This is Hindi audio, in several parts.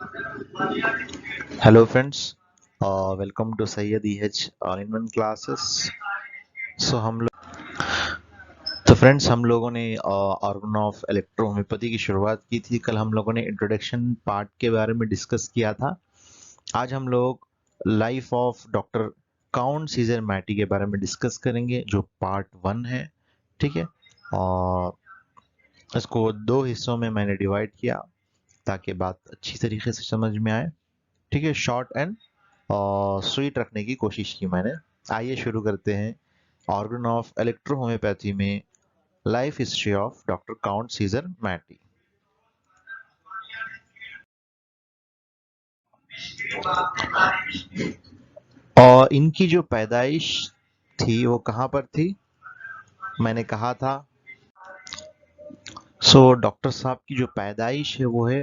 Hello friends, welcome to Sayyid EH all-in-one classes. So friends हम लोगों ने ऑर्गन ऑफ इलेक्ट्रोहोम्योपैथी की शुरुआत की थी। कल हम लोगों ने इंट्रोडक्शन पार्ट के बारे में डिस्कस किया था। आज हम लोग life of doctor count Caesar Mattei के बारे में डिस्कस करेंगे, जो पार्ट 1 है। ठीक है, और इसको दो हिस्सों में मैंने डिवाइड किया ताकि बात अच्छी तरीके से समझ में आए। ठीक है, शॉर्ट एंड स्वीट रखने की कोशिश की मैंने। आइए शुरू करते हैं ऑर्गन ऑफ इलेक्ट्रोहोम्योपैथी में life history of doctor count Caesar Mattei. और इनकी जो पैदाइश थी वो कहाँ पर थी, मैंने कहा था। डॉक्टर साहब की जो पैदाइश है वो है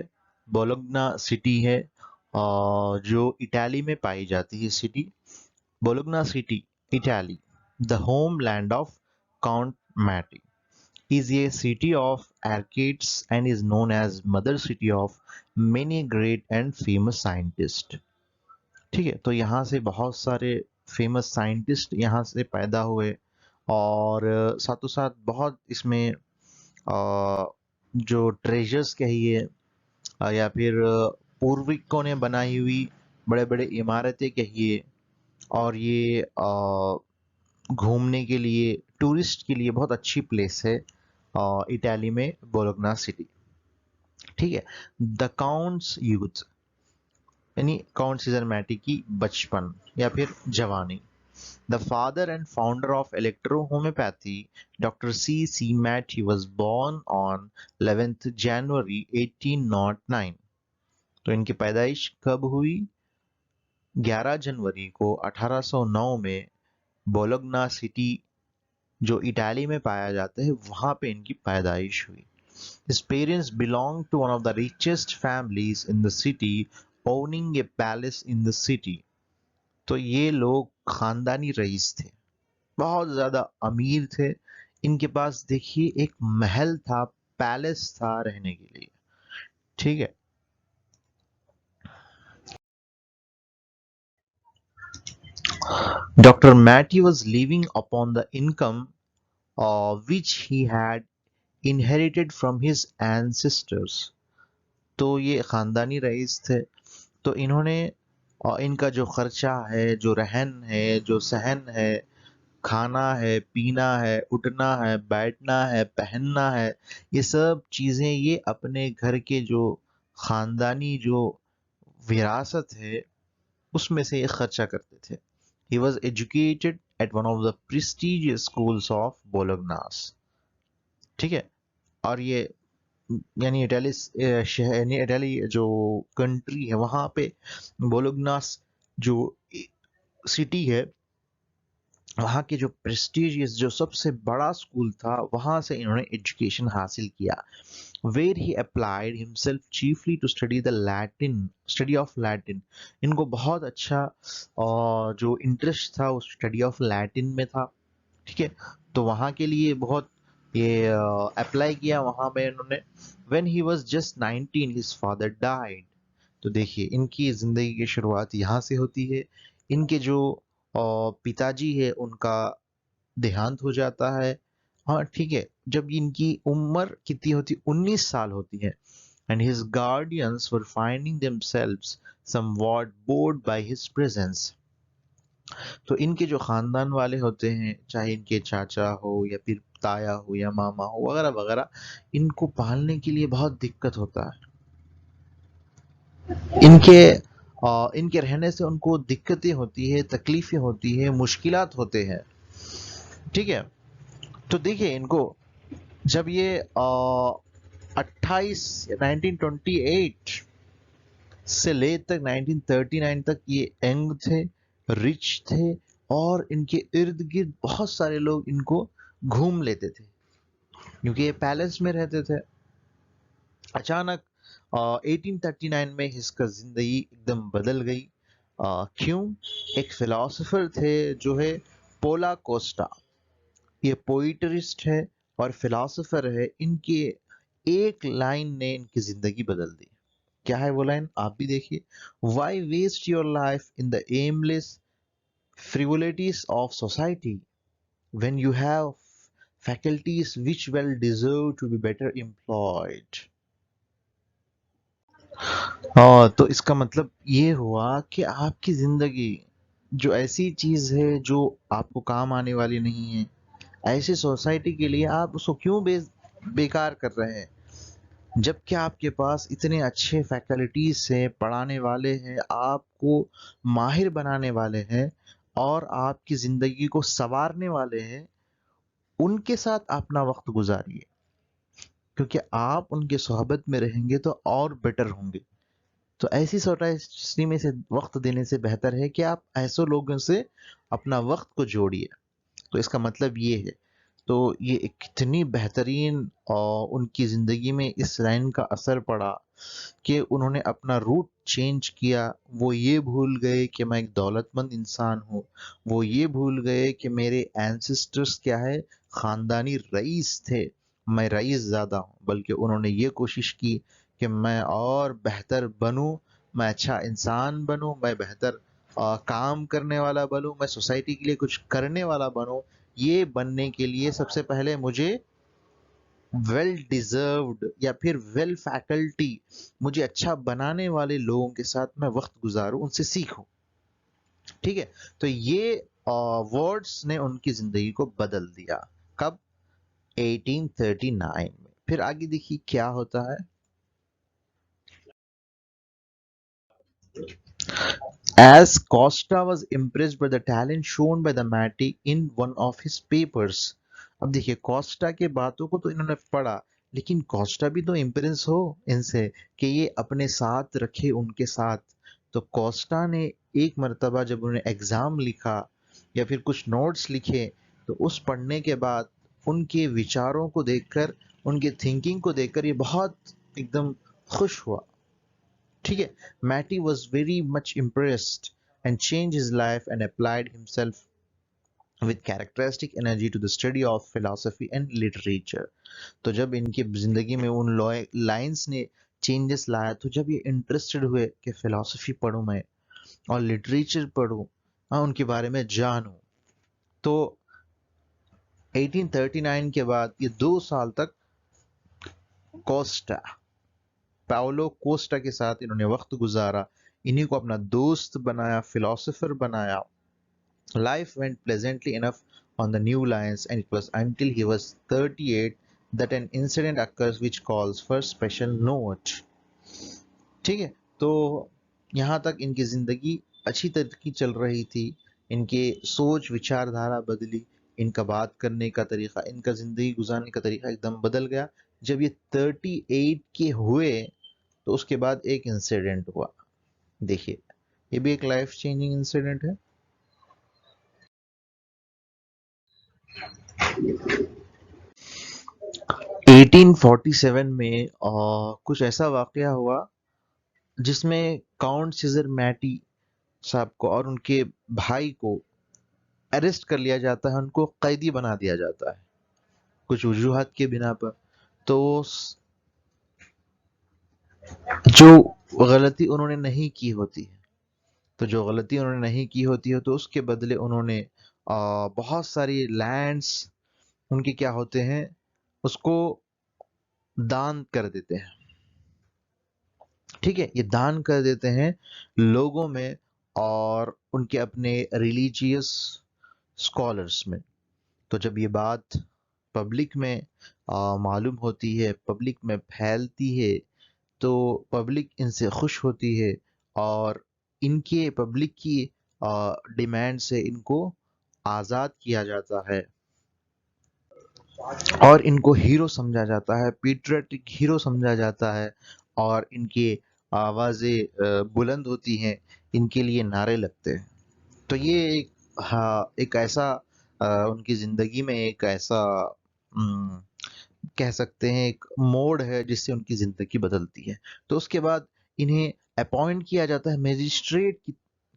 बोलोग्ना सिटी है, जो इटाली में पाई जाती है city. Bologna city, Italy, the home land of count Mattei, is a city of arcades and is known as mother city of many great and famous scientists। ठीक है, तो यहाँ से बहुत सारे फेमस साइंटिस्ट यहाँ से पैदा हुए, और साथों साथ बहुत इसमें जो ट्रेजर्स कहिए, या फिर पूर्वजों ने बनाई हुई बड़े बड़े इमारतें कहिए, और ये घूमने के लिए, टूरिस्ट के लिए बहुत अच्छी प्लेस है इटाली में बोलोग्ना सिटी। ठीक है, द काउंट्स यूथ यानी काउंट सीजर मैटी की बचपन या फिर जवानी। The father and founder of electrohomeopathy doctor C Mattei was born on 11th January 1809। तो इनकी पैदाइश कब हुई? 11 जनवरी को 1809 में बोलोग्ना सिटी, जो इटाली में पाया जाता है, वहां पे इनकी पैदाइश हुई। His parents belonged to one of the richest families in the city, owning a palace in the city। तो ये लोग खानदानी रईस थे, बहुत ज्यादा अमीर थे। इनके पास देखिए एक महल था, पैलेस था रहने के लिए। ठीक है, doctor मैटी was living upon the income which he had inherited from his ancestors। तो ये खानदानी रईस थे, तो इन्होंने इनका जो खर्चा है, जो रहन है, जो सहन है, खाना है, पीना है, उठना है, बैठना है, पहनना है, ये सब चीजें ये अपने घर के जो खानदानी जो विरासत है उसमें से ये खर्चा करते थे। He was educated at one of the prestigious schools of Bolognas। ठीक है, और ये यानी इटाली शहर, यानी इटाली जो कंट्री है वहां पे बोलोग्नास जो सिटी है, वहाँ के जो प्रेस्टिजियस, जो सबसे बड़ा स्कूल था, वहाँ से इन्होंने एजुकेशन हासिल किया। Where he applied himself chiefly to study the Latin, study of Latin. इनको बहुत अच्छा जो इंटरेस्ट था उस स्टडी ऑफ लैटिन में था। ठीक है, तो वहाँ के लिए बहुत ये अप्लाई किया वहाँ पे इन्होंने। When he was just 19 his father died. तो देखिए इनकी जिंदगी की शुरुआत यहाँ से होती है। इनके जो पिताजी है उनका देहांत हो जाता है। हाँ ठीक है, जब इनकी उम्र कितनी होती, 19 साल होती है। And his guardians were finding themselves somewhat board by his presence. तो इनके जो खानदान वाले होते हैं, चाहे इनके चाचा हो या फिर ताया हो या मामा हो वगैरह वगैरह, इनको पालने के लिए बहुत दिक्कत होता है। इनके इनके रहने से उनको दिक्कतें होती है, तकलीफें होती है, मुश्किलात होते हैं। ठीक है, तो देखिए इनको जब ये 28 1928 से ले तक 1939 तक ये यंग थे, रिच थे, और इनके इर्द गिर्द बहुत सारे लोग इनको घूम लेते थे क्योंकि ये पैलेस में रहते थे। अचानक 1839 में इसका जिंदगी एकदम बदल गई। क्यों? एक फिलोसोफर थे जो है पोला कोस्टा, ये पोइटरिस्ट है और फिलोसोफर है। इनके एक लाइन ने इनकी जिंदगी बदल दी। क्या है वो लाइन, आप भी देखिए। Why waste your life in the aimless frivolities of society when you have faculties which well deserve to be better employed। हाँ, तो इसका मतलब ये हुआ कि आपकी जिंदगी जो ऐसी चीज है जो आपको काम आने वाली नहीं है, ऐसी सोसाइटी के लिए आप उसको क्यों बेकार कर रहे हैं, जबकि आपके पास इतने अच्छे फैकल्टीज हैं, पढ़ाने वाले हैं, आपको माहिर बनाने वाले हैं और आपकी जिंदगी को संवारने वाले हैं। उनके साथ अपना वक्त गुजारिए, क्योंकि आप उनके सोहबत में रहेंगे तो और बेटर होंगे। तो ऐसी सोसाइटी में से वक्त देने से बेहतर है कि आप ऐसे लोगों से अपना वक्त को जोड़िए। तो इसका मतलब ये है। तो ये एक कितनी बेहतरीन और उनकी ज़िंदगी में इस लाइन का असर पड़ा कि उन्होंने अपना रूट चेंज किया। वो ये भूल गए कि मैं एक दौलतमंद इंसान हूँ, वो ये भूल गए कि मेरे एंसेस्टर्स क्या है, ख़ानदानी रईस थे, मैं रईस ज़्यादा हूँ, बल्कि उन्होंने ये कोशिश की कि मैं और बेहतर बनूँ, मैं अच्छा इंसान बनूँ, मैं बेहतर काम करने वाला बनूँ, मैं सोसाइटी के लिए कुछ करने वाला बनूँ। ये बनने के लिए सबसे पहले मुझे वेल डिजर्व्ड या फिर वेल फैकल्टी, मुझे अच्छा बनाने वाले लोगों के साथ मैं वक्त गुजारूं, उनसे सीखूं। ठीक है, तो ये वर्ड्स ने उनकी जिंदगी को बदल दिया। कब? 1839 में। फिर आगे देखिए क्या होता है। As Costa was impressed by the talent shown by the Matty in one of his papers। अब देखिए कोस्टा के बातों को तो इन्होंने पढ़ा, लेकिन कोस्टा भी तो इम्प्रेस हो इनसे कि ये अपने साथ रखे उनके साथ। तो कोस्टा ने एक मर्तबा जब उन्होंने एग्जाम लिखा या फिर कुछ नोट्स लिखे, तो उस पढ़ने के बाद उनके विचारों को देखकर, उनके थिंकिंग को देखकर ये बहुत एकदम खुश हुआ। ठीक है, Mattei was very much impressed and change his life and applied himself with characteristic energy to the study of philosophy and literature। तो जब इनकी जिंदगी में उन लाइंस ने चेंजेस लाया, तो जब ये इंटरेस्टेड हुए कि फिलोसफी पढूं मैं और लिटरेचर पढूं, हाँ, उनके बारे में जानूं, तो 1839 के बाद ये 2 साल तक कोस्टा, पाओलो कोस्टा के साथ इन्होंने वक्त गुजारा, इन्हीं को अपना दोस्त बनाया, फिलोसोफर बनाया। Life went pleasantly enough on the new lines, and it was until he was 38 that an incident occurs which calls for special note। ठीक है, तो यहाँ तक इनकी जिंदगी अच्छी तरह चल रही थी, इनके सोच विचारधारा बदली, इनका बात करने का तरीका, इनका जिंदगी गुजारने का तरीका एकदम बदल गया। जब ये 38 के हुए, तो उसके बाद एक इंसिडेंट हुआ। देखिए, ये भी एक लाइफ चेंजिंग इंसिडेंट है। 1847 में कुछ ऐसा वाकया हुआ जिसमें काउंट सीजर मैटी साहब को और उनके भाई को अरेस्ट कर लिया जाता है, उनको कैदी बना दिया जाता है कुछ वजूहात के बिना पर। तो जो गलती उन्होंने नहीं की होती है, तो जो गलती उन्होंने नहीं की होती है, तो उसके बदले उन्होंने बहुत सारी लैंड्स उनके क्या होते हैं, उसको दान कर देते हैं। ठीक है, ये दान कर देते हैं लोगों में और उनके अपने रिलीजियस स्कॉलर्स में। तो जब ये बात पब्लिक में मालूम होती है, पब्लिक में फैलती है, तो पब्लिक इनसे खुश होती है और इनके पब्लिक की डिमांड से इनको आज़ाद किया जाता है और इनको हीरो समझा जाता है, पीट्रियाटिक हीरो समझा जाता है, और इनकी आवाज़ें बुलंद होती हैं, इनके लिए नारे लगते हैं। तो ये एक, हाँ, एक ऐसा उनकी ज़िंदगी में एक ऐसा उम, कह सकते हैं एक मोड़ है जिससे उनकी ज़िंदगी बदलती है। तो उसके बाद इन्हें अपॉइंट किया जाता है मजिस्ट्रेट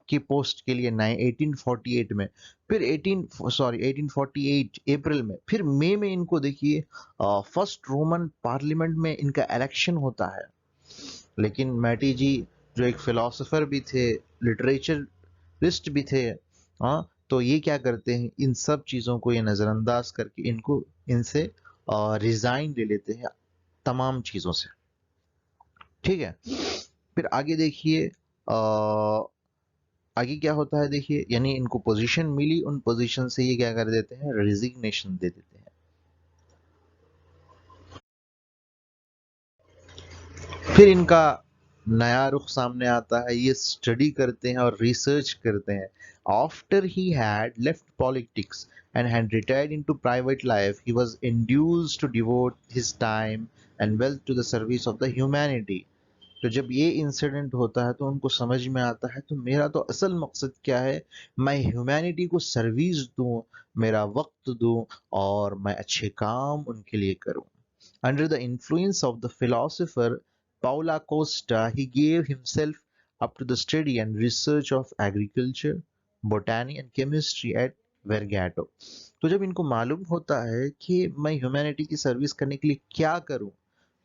की पोस्ट के लिए 1848 में। फिर 1848 अप्रैल में, फिर मई में इनको देखिए फर्स्ट रोमन पार्लियामेंट में इनका इलेक्शन होता है। लेकिन मैटी जी जो एक फिलोसोफर भी थे, लिटरेचरिस्ट भी थे, हाँ, तो ये क्या करते हैं, इन सब चीज़ों को ये नज़रअंदाज करके इनको इनसे रिजाइन ले लेते हैं तमाम चीज़ों से। ठीक है, फिर आगे देखिए, आगे क्या होता है देखिए, यानी इनको पोजीशन मिली, उन पोजीशन से ये क्या कर देते हैं, रेजिग्नेशन दे देते हैं। फिर इनका नया रुख सामने आता है, ये स्टडी करते हैं और रिसर्च करते हैं। After he had left politics and had retired into private life, he was induced to devote his time and wealth to the service of the humanity. तो जब ये इंसिडेंट होता है तो उनको समझ में आता है, तो मेरा तो असल मकसद क्या है, मैं ह्यूमैनिटी को सर्विस दूं, मेरा वक्त दूं, और मैं अच्छे काम उनके लिए करूं। Under the influence of the philosopher Paula Costa, he gave himself up to the study and research of agriculture, botany and chemistry at Vergato. तो जब इनको मालूम होता है कि मैं ह्यूमैनिटी की सर्विस करने के लिए क्या करूं,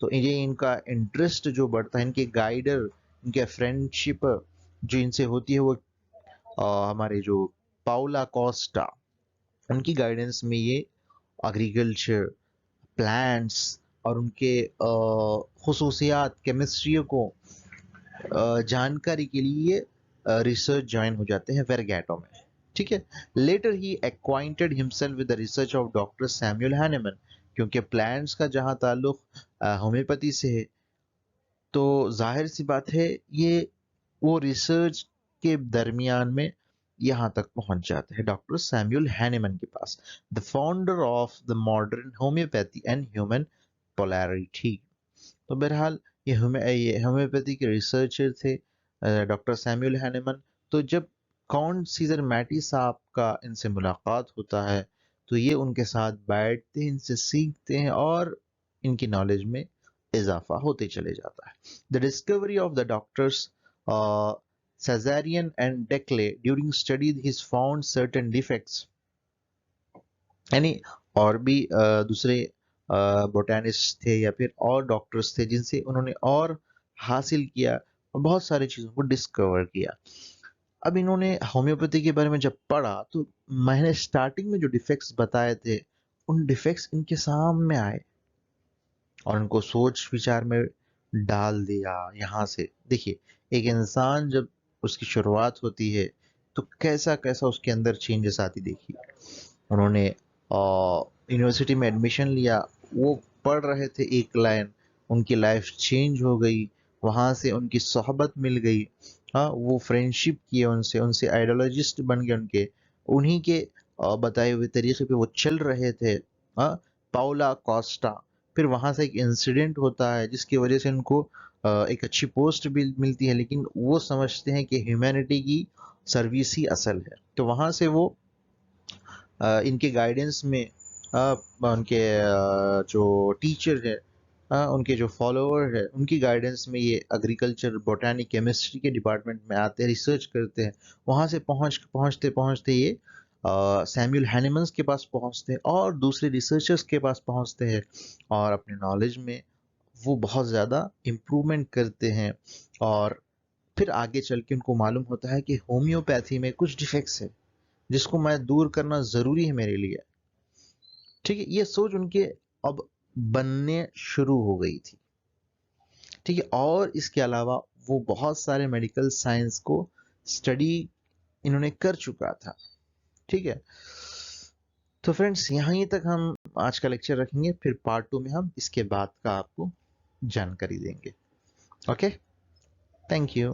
तो ये इनका इंटरेस्ट जो बढ़ता है, इनके गाइडर, इनके फ्रेंडशिप जो इनसे होती है, वो हमारे जो पाउला कोस्टा, उनकी गाइडेंस में ये एग्रीकल्चर, प्लांट्स और उनके खसूसियात, केमिस्ट्री को जानकारी के लिए रिसर्च ज्वाइन हो जाते हैं वेरगैटो में। ठीक है, लेटर ही acquainted himself with the research of doctor Samuel Hahnemann, क्योंकि प्लांट्स का जहां ताल्लुक होम्योपैथी से है, तो जाहिर सी बात है ये वो रिसर्च के दरमियान में यहाँ तक पहुंच जाते हैं डॉक्टर सैमुअल हैनेमन के पास, the founder of the modern homeopathy and human polarity. तो बहरहाल ये होम्योपैथी के रिसर्चर थे डॉक्टर सैमुअल हैनेमन। तो जब काउंट सीजर मैटी साहब का इनसे मुलाकात होता है, तो ये उनके साथ बैठते हैं, इनसे सीखते हैं और इनकी नॉलेज में इजाफा होते चले जाता है। The discovery of the doctors Caesarion and Declet during study his found certain defects, यानी और भी दूसरे बोटानिस्ट थे या फिर और डॉक्टर्स थे जिनसे उन्होंने और हासिल किया और बहुत सारी चीज़ों को डिस्कवर किया। अब इन्होंने होम्योपैथी के बारे में जब पढ़ा, तो मैंने स्टार्टिंग में जो डिफेक्ट्स बताए थे, उन डिफेक्ट्स इनके सामने आए और उनको सोच विचार में डाल दिया। यहाँ से देखिए, एक इंसान जब उसकी शुरुआत होती है, तो कैसा कैसा उसके अंदर चेंजेस आती देखिए। उन्होंने यूनिवर्सिटी में एडमिशन लिया, वो पढ़ रहे थे एक लाइन, उनकी लाइफ चेंज हो गई, वहाँ से उनकी सोहबत मिल गई, हाँ, वो फ्रेंडशिप किए उनसे, उनसे आइडियोलॉजिस्ट बन गए उनके, उन्हीं के बताए हुए तरीके पे वो चल रहे थे, हाँ, पाउला कोस्टा। फिर वहाँ से एक इंसिडेंट होता है जिसकी वजह से उनको एक अच्छी पोस्ट भी मिलती है, लेकिन वो समझते हैं कि ह्यूमैनिटी की सर्विस ही असल है। तो वहाँ से वो इनके गाइडेंस में उनके जो टीचर है, उनके जो फॉलोअर है, उनकी गाइडेंस में ये एग्रीकल्चर, बोटानी, केमिस्ट्री के डिपार्टमेंट में आते हैं, रिसर्च करते हैं। वहाँ से पहुँचते पहुँचते ये सैमुअल हैनिमन्स के पास पहुँचते हैं और दूसरे रिसर्चर्स के पास पहुँचते हैं, और अपने नॉलेज में वो बहुत ज़्यादा इम्प्रूवमेंट करते हैं। और फिर आगे चल के उनको मालूम होता है कि होम्योपैथी में कुछ डिफेक्ट्स है जिसको मैं दूर करना ज़रूरी है मेरे लिए। ठीक है, ये सोच उनके अब बनने शुरू हो गई थी। ठीक है, और इसके अलावा वो बहुत सारे मेडिकल साइंस को स्टडी इन्होंने कर चुका था। ठीक है, तो फ्रेंड्स यहीं तक हम आज का लेक्चर रखेंगे, फिर पार्ट 2 में हम इसके बाद का आपको जानकारी देंगे। Okay, thank you.